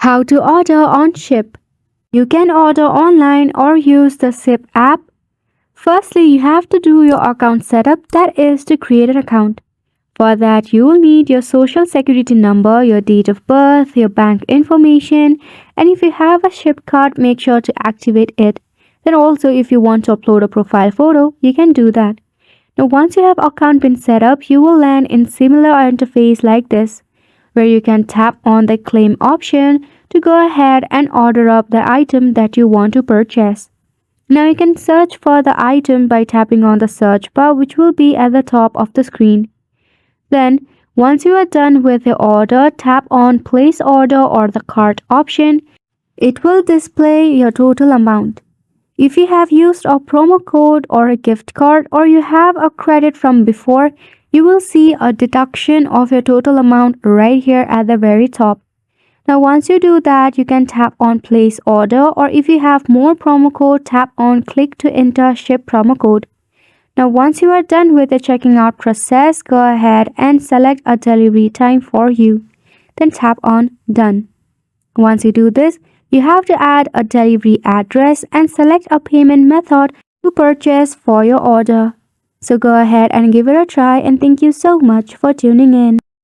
How to order on Shipt. You can order online or use the Shipt app. Firstly, you have to do your account setup, that is to create an account. For that, you will need your social security number, your date of birth, your bank information, and if you have a Shipt card, make sure to activate it. Then also, if you want to upload a profile photo, you can do that. Now, once your account been set up, you will land in similar interface like this, where you can tap on the claim option to go ahead and order up the item that you want to purchase. Now you can search for the item by tapping on the search bar, which will be at the top of the screen. Then, once you are done with your order, tap on place order or the cart option. It will display your total amount. If you have used a promo code or a gift card or you have a credit from before, you will see a deduction of your total amount right here at the very top. Now once you do that, you can tap on place order, or if you have more promo code, tap on click to enter Shipt promo code. Now once you are done with the checking out process, go ahead and select a delivery time for you. Then tap on done. Once you do this, you have to add a delivery address and select a payment method to purchase for your order. So go ahead and give it a try, and thank you so much for tuning in.